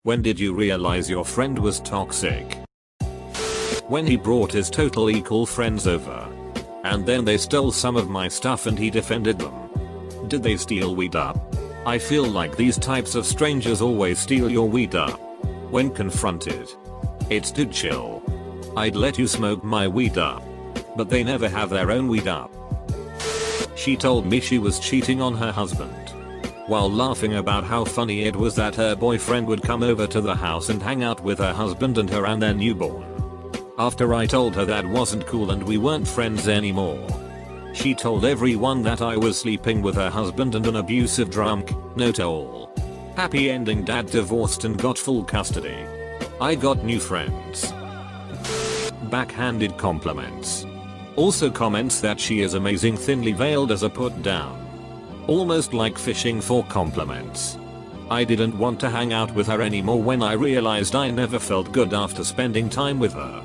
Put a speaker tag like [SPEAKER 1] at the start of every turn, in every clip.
[SPEAKER 1] When did you realize your friend was toxic? When he brought his totally cool friends over. And then they stole some of my stuff and he defended them. Did they steal weed up? I feel like these types of strangers always steal your weed up. When confronted. It's too chill. I'd let you smoke my weed up. But they never have their own weed up. She told me she was cheating on her husband. While laughing about how funny it was that her boyfriend would come over to the house and hang out with her husband and her and their newborn. After I told her that wasn't cool and we weren't friends anymore. She told everyone that I was sleeping with her husband and an abusive drunk. Note all. Happy ending, dad divorced and got full custody. I got new friends. Backhanded compliments. Also comments that she is amazing, thinly veiled as a put down. Almost like fishing for compliments. I didn't want to hang out with her anymore when I realized I never felt good after spending time with her.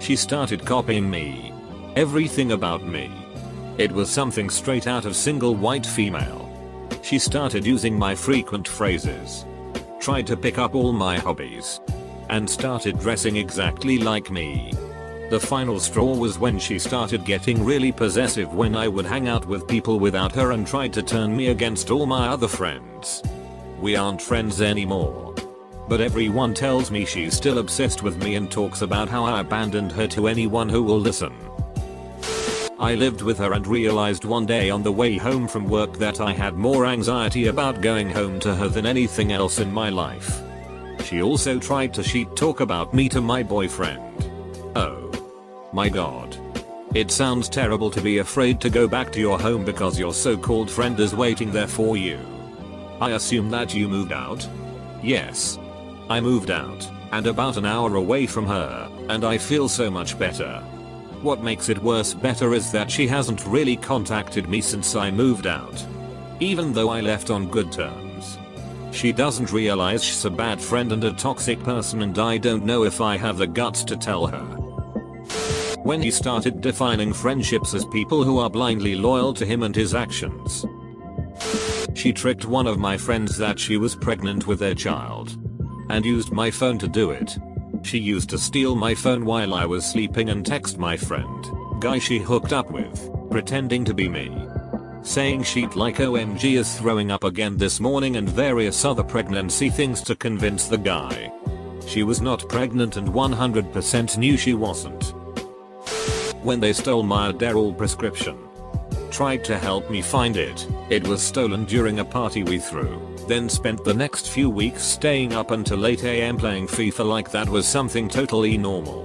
[SPEAKER 1] She started copying me. Everything about me. It was something straight out of Single White Female. She started using my frequent phrases. Tried to pick up all my hobbies. And started dressing exactly like me. The final straw was when she started getting really possessive when I would hang out with people without her and tried to turn me against all my other friends. We aren't friends anymore. But everyone tells me she's still obsessed with me and talks about how I abandoned her to anyone who will listen. I lived with her and realized one day on the way home from work that I had more anxiety about going home to her than anything else in my life. She also tried to sheet talk about me to my boyfriend. Oh my god. It sounds terrible to be afraid to go back to your home because your so-called friend is waiting there for you. I assume that you moved out? Yes. I moved out, and about an hour away from her, and I feel so much better. What makes it worse better is that she hasn't really contacted me since I moved out. Even though I left on good terms. She doesn't realize she's a bad friend and a toxic person, and I don't know if I have the guts to tell her. When he started defining friendships as people who are blindly loyal to him and his actions. She tricked one of my friends that she was pregnant with their child. And used my phone to do it. She used to steal my phone while I was sleeping and text my friend, guy she hooked up with, pretending to be me. Saying she'd like OMG is throwing up again this morning and various other pregnancy things to convince the guy. She was not pregnant and 100% knew she wasn't. When they stole my Adderall prescription. Tried to help me find it. It was stolen during a party we threw. Then spent the next few weeks staying up until 8 AM playing FIFA like that was something totally normal.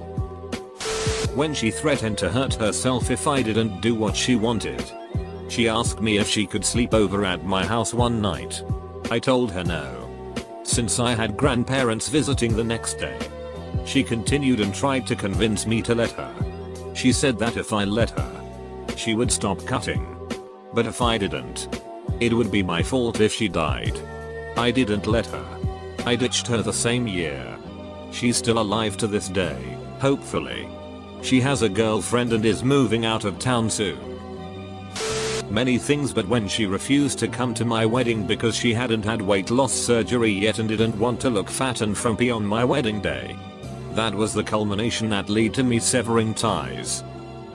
[SPEAKER 1] When she threatened to hurt herself if I didn't do what she wanted. She asked me if she could sleep over at my house one night. I told her no. Since I had grandparents visiting the next day. She continued and tried to convince me to let her. She said that if I let her, she would stop cutting. But if I didn't, it would be my fault if she died. I didn't let her. I ditched her the same year. She's still alive to this day, hopefully. She has a girlfriend and is moving out of town soon. Many things, but when she refused to come to my wedding because she hadn't had weight loss surgery yet and didn't want to look fat and frumpy on my wedding day. That was the culmination that led to me severing ties.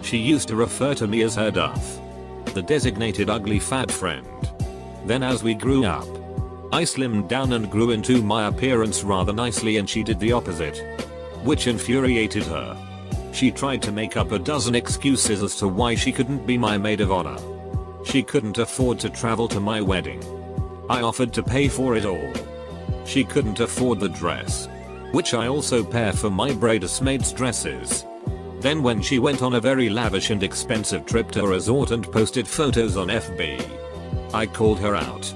[SPEAKER 1] She used to refer to me as her Duff. The designated ugly fat friend. Then as we grew up, I slimmed down and grew into my appearance rather nicely, and she did the opposite. Which infuriated her. She tried to make up a dozen excuses as to why she couldn't be my maid of honor. She couldn't afford to travel to my wedding. I offered to pay for it all. She couldn't afford the dress. Which I also pair for my bridesmaids' dresses. Then when she went on a very lavish and expensive trip to a resort and posted photos on FB, I called her out.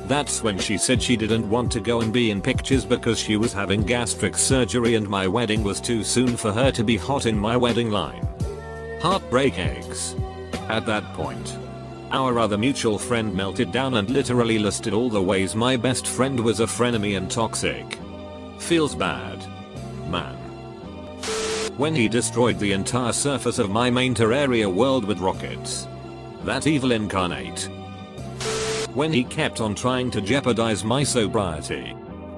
[SPEAKER 1] That's when she said she didn't want to go and be in pictures because she was having gastric surgery and my wedding was too soon for her to be hot in my wedding line. Heartbreak eggs. At that point, our other mutual friend melted down and literally listed all the ways my best friend was a frenemy and toxic. Feels bad. Man. When he destroyed the entire surface of my main Terraria world with rockets. That evil incarnate. When he kept on trying to jeopardize my sobriety.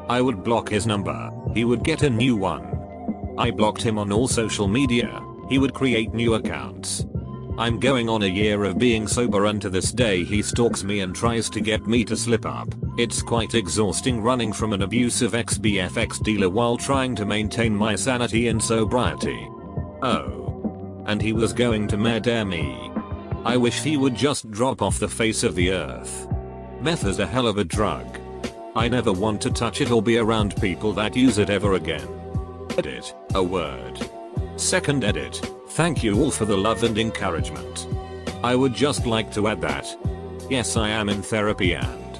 [SPEAKER 1] I would block his number, he would get a new one. I blocked him on all social media, he would create new accounts. I'm going on a year of being sober and to this day he stalks me and tries to get me to slip up. It's quite exhausting running from an abusive ex-BFX dealer while trying to maintain my sanity and sobriety. Oh. And he was going to murder me. I wish he would just drop off the face of the earth. Meth is a hell of a drug. I never want to touch it or be around people that use it ever again. Edit, a word. Second edit, thank you all for the love and encouragement. I would just like to add that. Yes, I am in therapy and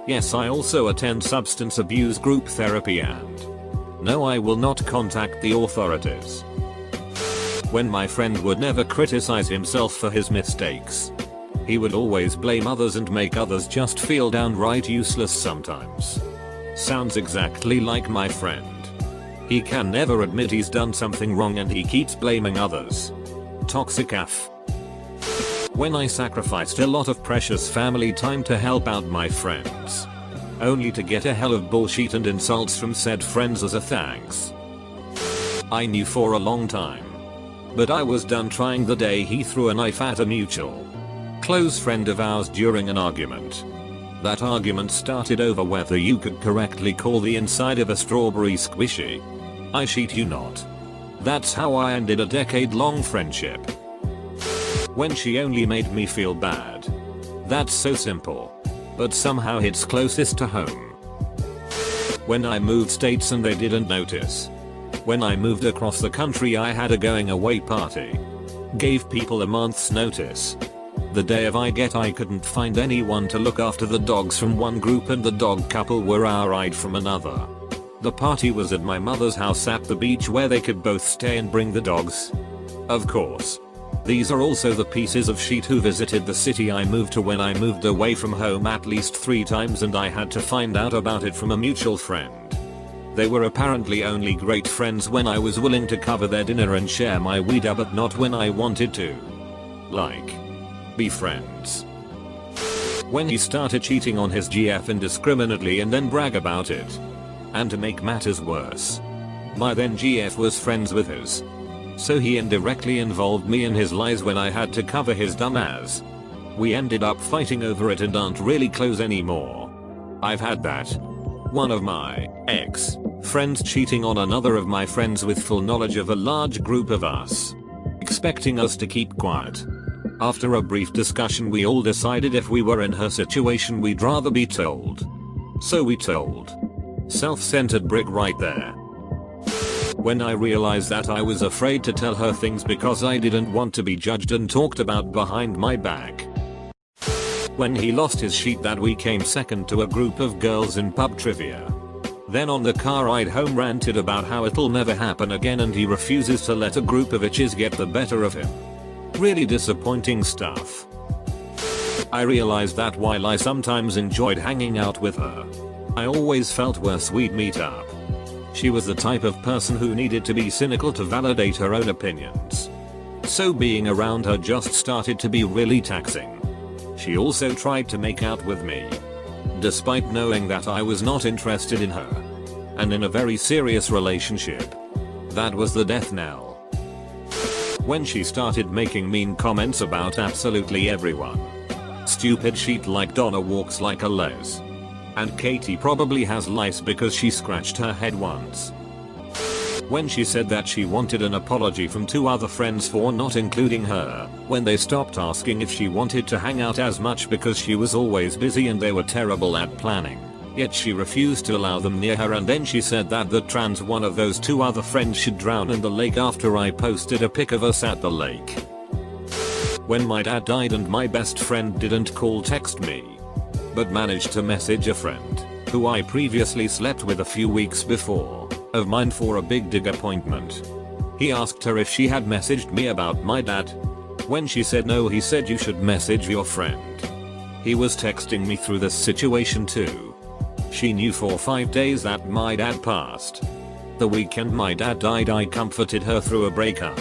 [SPEAKER 1] yes, I also attend substance abuse group therapy and no, I will not contact the authorities. When my friend would never criticize himself for his mistakes. He would always blame others and make others just feel downright useless sometimes. Sounds exactly like my friend. He can never admit he's done something wrong and he keeps blaming others. Toxic AF. When I sacrificed a lot of precious family time to help out my friends. Only to get a hell of bullshit and insults from said friends as a thanks. I knew for a long time. But I was done trying the day he threw a knife at a mutual close friend of ours during an argument. That argument started over whether you could correctly call the inside of a strawberry squishy. I shit you not. That's how I ended a decade-long friendship. When she only made me feel bad. That's so simple. But somehow hits closest to home. When I moved states and they didn't notice. When I moved across the country I had a going away party. Gave people a month's notice. The day of I couldn't find anyone to look after the dogs from one group and the dog couple were hour-eyed from another. The party was at my mother's house at the beach where they could both stay and bring the dogs. Of course. These are also the pieces of shit who visited the city I moved to when I moved away from home at least 3 times and I had to find out about it from a mutual friend. They were apparently only great friends when I was willing to cover their dinner and share my weed but not when I wanted to. Like. Be friends. When he started cheating on his GF indiscriminately and then brag about it. And to make matters worse. My then GF was friends with his. So he indirectly involved me in his lies when I had to cover his dumb ass. We ended up fighting over it and aren't really close anymore. I've had that. One of my ex friends cheating on another of my friends with full knowledge of a large group of us. Expecting us to keep quiet. After a brief discussion we all decided if we were in her situation we'd rather be told. So we told. Self-centered brick right there. When I realized that I was afraid to tell her things because I didn't want to be judged and talked about behind my back. When he lost his sheet that we came second to a group of girls in pub trivia. Then on the car ride home ranted about how it'll never happen again and he refuses to let a group of itches get the better of him. Really disappointing stuff. I realized that while I sometimes enjoyed hanging out with her, I always felt worse we'd meet up. She was the type of person who needed to be cynical to validate her own opinions. So being around her just started to be really taxing. She also tried to make out with me. Despite knowing that I was not interested in her. And in a very serious relationship. That was the death knell. When she started making mean comments about absolutely everyone. Stupid shit like Donna walks like a les. And Katie probably has lice because she scratched her head once. When she said that she wanted an apology from 2 other friends for not including her, when they stopped asking if she wanted to hang out as much because she was always busy and they were terrible at planning. Yet she refused to allow them near her and then she said that the trans one of those 2 other friends should drown in the lake after I posted a pic of us at the lake. When my dad died and my best friend didn't text me. But managed to message a friend, who I previously slept with a few weeks before, of mine for a big dig appointment. He asked her if she had messaged me about my dad. When she said no he said you should message your friend. He was texting me through this situation too. She knew for 5 days that my dad passed. The weekend my dad died I comforted her through a breakup.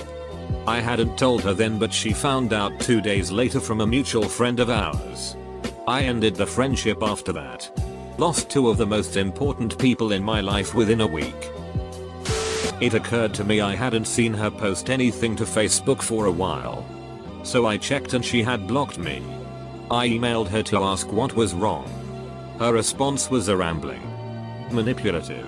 [SPEAKER 1] I hadn't told her then but she found out 2 days later from a mutual friend of ours. I ended the friendship after that. Lost two of the most important people in my life within a week. It occurred to me I hadn't seen her post anything to Facebook for a while. So I checked and she had blocked me. I emailed her to ask what was wrong. Her response was a rambling, manipulative,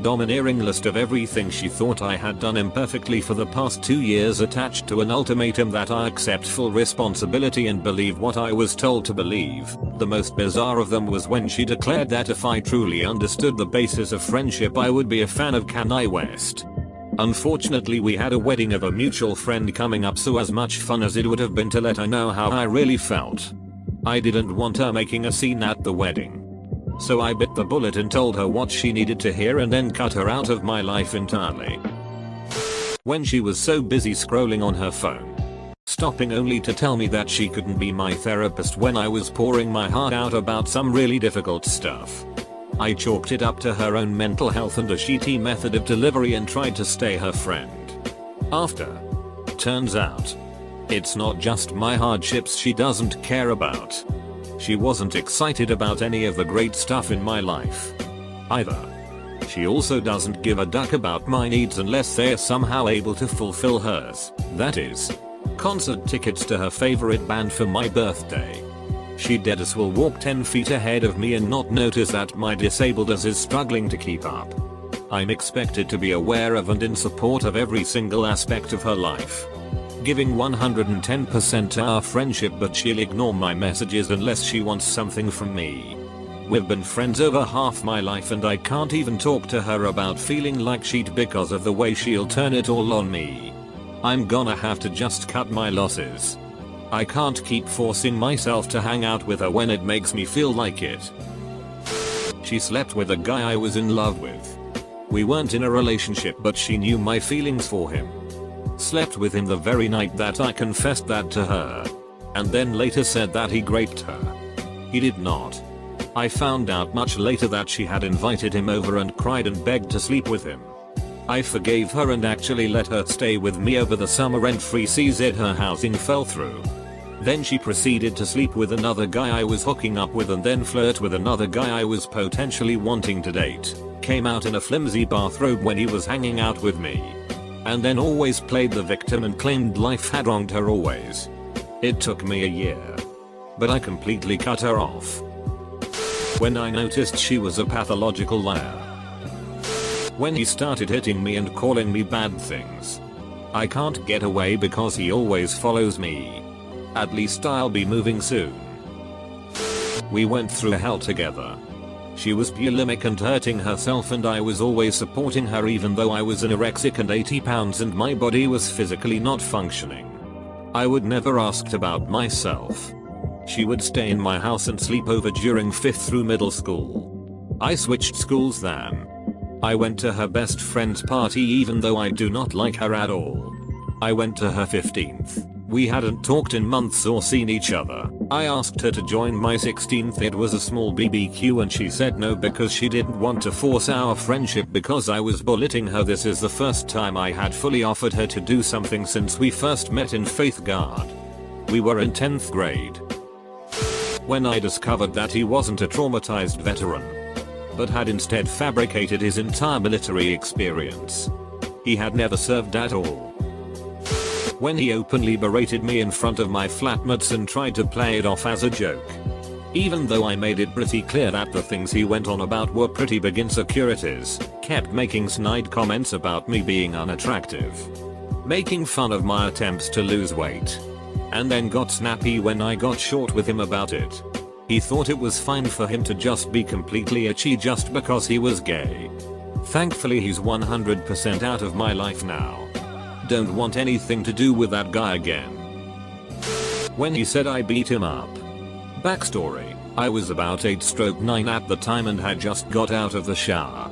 [SPEAKER 1] domineering list of everything she thought I had done imperfectly for the past 2 years, attached to an ultimatum that I accept full responsibility and believe what I was told to believe. The most bizarre of them was when she declared that if I truly understood the basis of friendship I would be a fan of Kanye West. Unfortunately we had a wedding of a mutual friend coming up, so as much fun as it would have been to let her know how I really felt, I didn't want her making a scene at the wedding. So I bit the bullet and told her what she needed to hear and then cut her out of my life entirely. When she was so busy scrolling on her phone, stopping only to tell me that she couldn't be my therapist when I was pouring my heart out about some really difficult stuff. I chalked it up to her own mental health and a shitty method of delivery and tried to stay her friend. After, turns out, it's not just my hardships she doesn't care about. She wasn't excited about any of the great stuff in my life either. She also doesn't give a duck about my needs unless they're somehow able to fulfill hers. That is, concert tickets to her favorite band for my birthday. She deadass will walk 10 feet ahead of me and not notice that my disabled ass is struggling to keep up. I'm expected to be aware of and in support of every single aspect of her life, giving 110% to our friendship, but she'll ignore my messages unless she wants something from me. We've been friends over half my life and I can't even talk to her about feeling like shit because of the way she'll turn it all on me. I'm gonna have to just cut my losses. I can't keep forcing myself to hang out with her when it makes me feel like it. She slept with a guy I was in love with. We weren't in a relationship, but she knew my feelings for him. Slept with him the very night that I confessed that to her, and then later said that he raped her. He did not. I found out much later that she had invited him over and cried and begged to sleep with him. I forgave her and actually let her stay with me over the summer rent-free CZ her housing fell through. Then she proceeded to sleep with another guy I was hooking up with and then flirt with another guy I was potentially wanting to date. Came out in a flimsy bathrobe when he was hanging out with me. And then always played the victim and claimed life had wronged her always. It took me a year, but I completely cut her off when I noticed she was a pathological liar. When he started hitting me and calling me bad things. I can't get away because he always follows me. At least I'll be moving soon. We went through hell together. She was bulimic and hurting herself and I was always supporting her even though I was anorexic and 80 pounds and my body was physically not functioning. I would never asked about myself. She would stay in my house and sleep over during 5th through middle school. I switched schools then. I went to her best friend's party even though I do not like her at all. I went to her 15th. We hadn't talked in months or seen each other. I asked her to join my 16th. It was a small BBQ and she said no because she didn't want to force our friendship because I was bullying her. This is the first time I had fully offered her to do something since we first met in 5th grade. We were in 10th grade. When I discovered that he wasn't a traumatized veteran, but had instead fabricated his entire military experience. He had never served at all. When he openly berated me in front of my flatmates and tried to play it off as a joke. Even though I made it pretty clear that the things he went on about were pretty big insecurities, kept making snide comments about me being unattractive, making fun of my attempts to lose weight, and then got snappy when I got short with him about it. He thought it was fine for him to just be completely itchy just because he was gay. Thankfully he's 100% out of my life now. Don't want anything to do with that guy again. When he said I beat him up. Backstory, I was about 8/9 at the time and had just got out of the shower.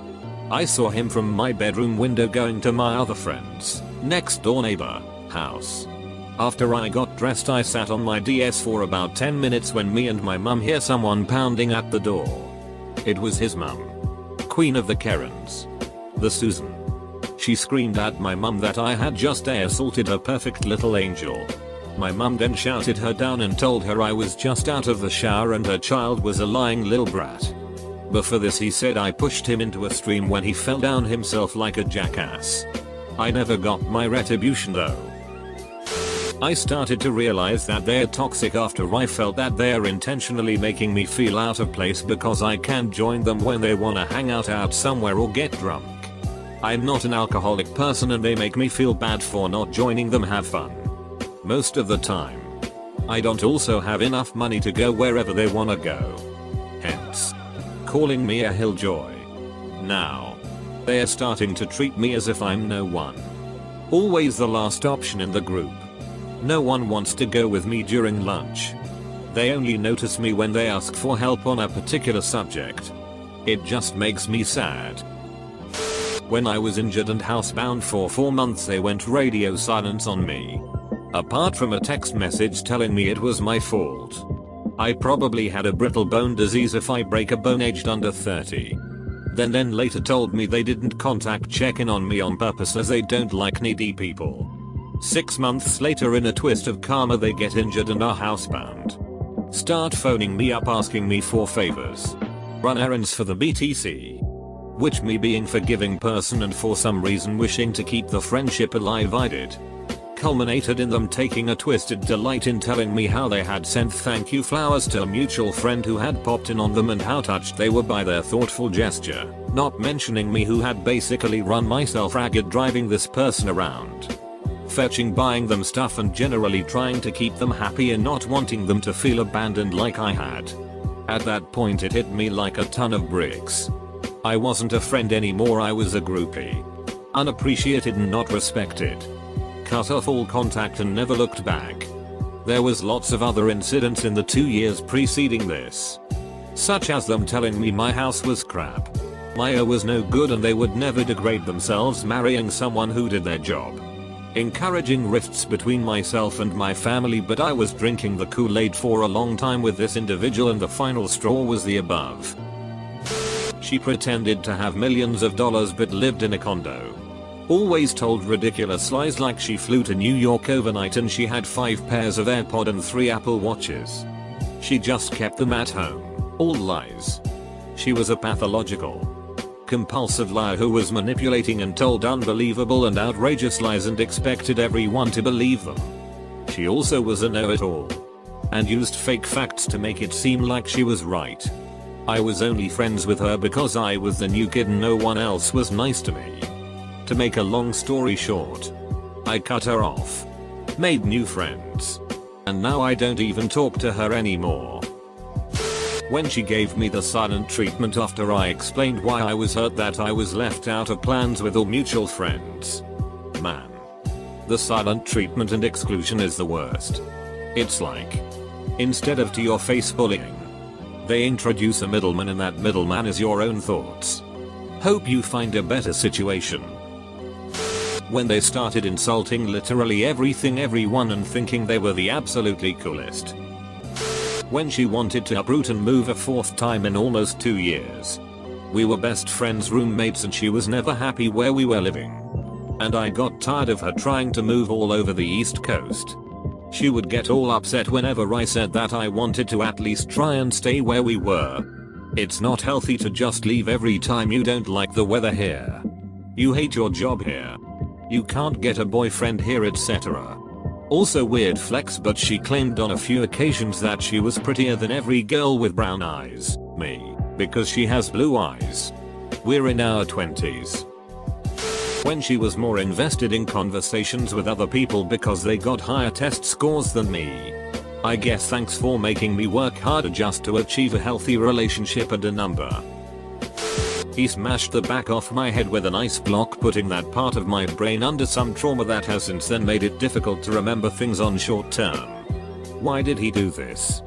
[SPEAKER 1] I saw him from my bedroom window going to my other friend's next door neighbor house. After I got dressed I sat on my DS for about 10 minutes when me and my mum hear someone pounding at the door. It was his mum. Queen of the Karens. The Susan. She screamed at my mum that I had just assaulted her perfect little angel. My mum then shouted her down and told her I was just out of the shower and her child was a lying little brat. But for this he said I pushed him into a stream when he fell down himself like a jackass. I never got my retribution though. I started to realize that they're toxic after I felt that they're intentionally making me feel out of place because I can't join them when they wanna hang out somewhere or get drunk. I'm not an alcoholic person and they make me feel bad for not joining them have fun. Most of the time. I don't also have enough money to go wherever they wanna go. Hence. Calling me a hilljoy. Now. They're starting to treat me as if I'm no one. Always the last option in the group. No one wants to go with me during lunch. They only notice me when they ask for help on a particular subject. It just makes me sad. When I was injured and housebound for 4 months they went radio silent on me. Apart from a text message telling me it was my fault. I probably had a brittle bone disease if I break a bone aged under 30. Then later told me they didn't contact check in on me on purpose as they don't like needy people. 6 months later in a twist of karma they get injured and are housebound. Start phoning me up asking me for favors. Run errands for the BTC. Which me being forgiving person and for some reason wishing to keep the friendship alive I did. Culminated in them taking a twisted delight in telling me how they had sent thank you flowers to a mutual friend who had popped in on them and how touched they were by their thoughtful gesture, not mentioning me who had basically run myself ragged driving this person around. Fetching, buying them stuff and generally trying to keep them happy and not wanting them to feel abandoned like I had. At that point it hit me like a ton of bricks. I wasn't a friend anymore, I was a groupie. Unappreciated and not respected. Cut off all contact and never looked back. There was lots of other incidents in the 2 years preceding this. Such as them telling me my house was crap. Maya was no good and they would never degrade themselves marrying someone who did their job. Encouraging rifts between myself and my family, but I was drinking the Kool-Aid for a long time with this individual and the final straw was the above. She pretended to have millions of dollars but lived in a condo. Always told ridiculous lies like she flew to New York overnight and she had 5 pairs of AirPod and 3 Apple Watches. She just kept them at home. All lies. She was a pathological, compulsive liar who was manipulating and told unbelievable and outrageous lies and expected everyone to believe them. She also was a know-it-all. And used fake facts to make it seem like she was right. I was only friends with her because I was the new kid and no one else was nice to me. To make a long story short, I cut her off. Made new friends. And now I don't even talk to her anymore. When she gave me the silent treatment after I explained why I was hurt that I was left out of plans with all mutual friends. Man. The silent treatment and exclusion is the worst. It's like, instead of to your face bullying, they introduce a middleman and that middleman is your own thoughts. Hope you find a better situation. When they started insulting literally everything everyone and thinking they were the absolutely coolest. When she wanted to uproot and move a 4th time in almost 2 years. We were best friends, roommates, and she was never happy where we were living. And I got tired of her trying to move all over the East Coast. She would get all upset whenever I said that I wanted to at least try and stay where we were. It's not healthy to just leave every time you don't like the weather here. You hate your job here. You can't get a boyfriend here, etc. Also weird flex, but she claimed on a few occasions that she was prettier than every girl with brown eyes, me, because she has blue eyes. We're in our 20s. When she was more invested in conversations with other people because they got higher test scores than me. I guess thanks for making me work harder just to achieve a healthy relationship and a number. He smashed the back off my head with an ice block, putting that part of my brain under some trauma that has since then made it difficult to remember things on short term. Why did he do this?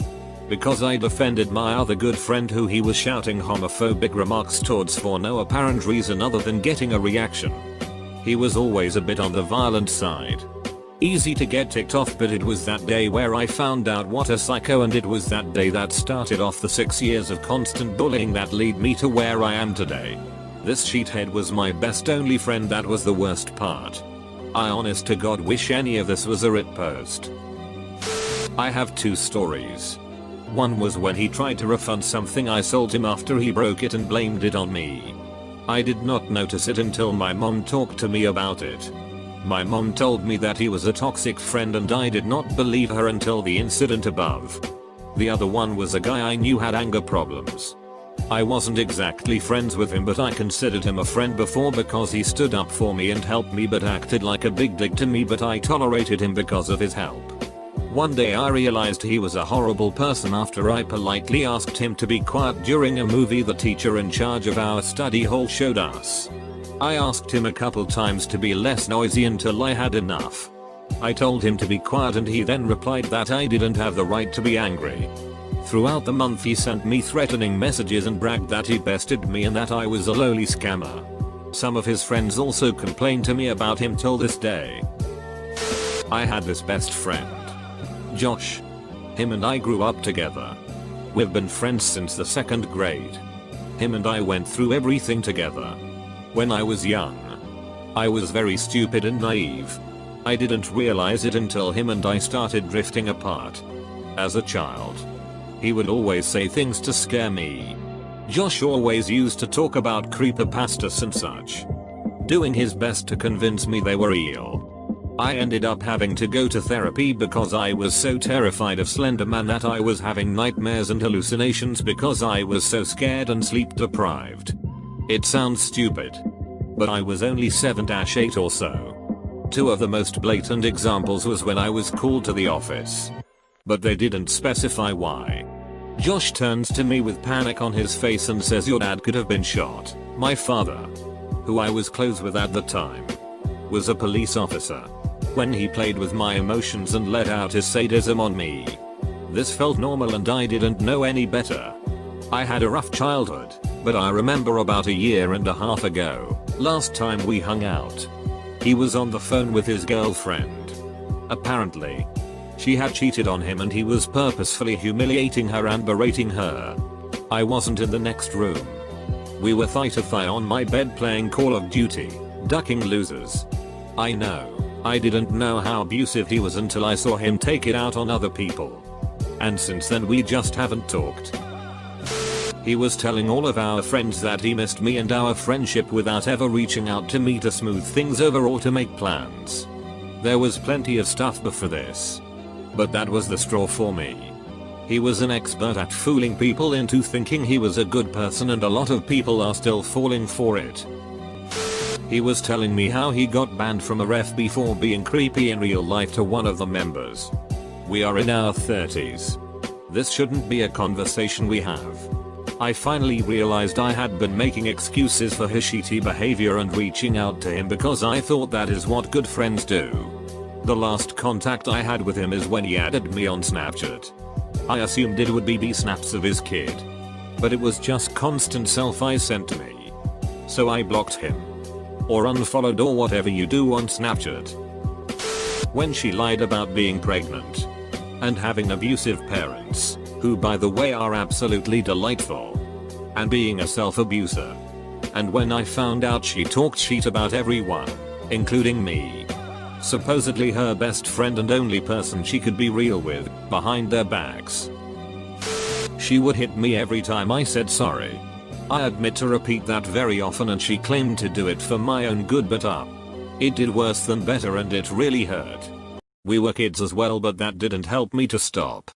[SPEAKER 1] Because I defended my other good friend who he was shouting homophobic remarks towards for no apparent reason other than getting a reaction. He was always a bit on the violent side. Easy to get ticked off, but it was that day where I found out what a psycho, and it was that day that started off the 6 years of constant bullying that lead me to where I am today. This sheethead was my best only friend, that was the worst part. I honest to God wish any of this was a Reddit post. I have 2 stories. One was when he tried to refund something I sold him after he broke it and blamed it on me. I did not notice it until my mom talked to me about it. My mom told me that he was a toxic friend and I did not believe her until the incident above. The other one was a guy I knew had anger problems. I wasn't exactly friends with him, but I considered him a friend before because he stood up for me and helped me, but acted like a big dick to me, but I tolerated him because of his help. One day I realized he was a horrible person after I politely asked him to be quiet during a movie the teacher in charge of our study hall showed us. I asked him a couple times to be less noisy until I had enough. I told him to be quiet and he then replied that I didn't have the right to be angry. Throughout the month he sent me threatening messages and bragged that he bested me and that I was a lowly scammer. Some of his friends also complained to me about him till this day. I had this best friend, Josh. Him and I grew up together. We've been friends since the 2nd grade. Him and I went through everything together. When I was young, I was very stupid and naive. I didn't realize it until him and I started drifting apart. As a child, he would always say things to scare me. Josh always used to talk about creepypastas and such, doing his best to convince me they were real. I ended up having to go to therapy because I was so terrified of Slender Man that I was having nightmares and hallucinations because I was so scared and sleep deprived. It sounds stupid, but I was only 7-8 or so. Two of the most blatant examples was when I was called to the office, but they didn't specify why. Josh turns to me with panic on his face and says, "Your dad could have been shot." My father, who I was close with at the time, was a police officer. When he played with my emotions and let out his sadism on me, this felt normal and I didn't know any better. I had a rough childhood, but I remember about 1.5 years ago, last time we hung out, he was on the phone with his girlfriend. Apparently, she had cheated on him and he was purposefully humiliating her and berating her. I wasn't in the next room. We were thigh to thigh on my bed playing Call of Duty, ducking losers. I know, I didn't know how abusive he was until I saw him take it out on other people. And since then we just haven't talked. He was telling all of our friends that he missed me and our friendship without ever reaching out to me to smooth things over or to make plans. There was plenty of stuff before this, but that was the straw for me. He was an expert at fooling people into thinking he was a good person, and a lot of people are still falling for it. He was telling me how he got banned from a ref before being creepy in real life to one of the members. We are in our 30s. This shouldn't be a conversation we have. I finally realized I had been making excuses for his shitty behavior and reaching out to him because I thought that is what good friends do. The last contact I had with him is when he added me on Snapchat. I assumed it would be snaps of his kid, but it was just constant selfies sent to me. So I blocked him, or unfollowed, or whatever you do on Snapchat. When she lied about being pregnant and having abusive parents, who by the way are absolutely delightful, and being a self-abuser. And when I found out she talked shit about everyone, including me, supposedly her best friend and only person she could be real with, behind their backs. She would hit me every time I said sorry. I admit to repeat that very often, and she claimed to do it for my own good, but it did worse than better and it really hurt. We were kids as well, but that didn't help me to stop.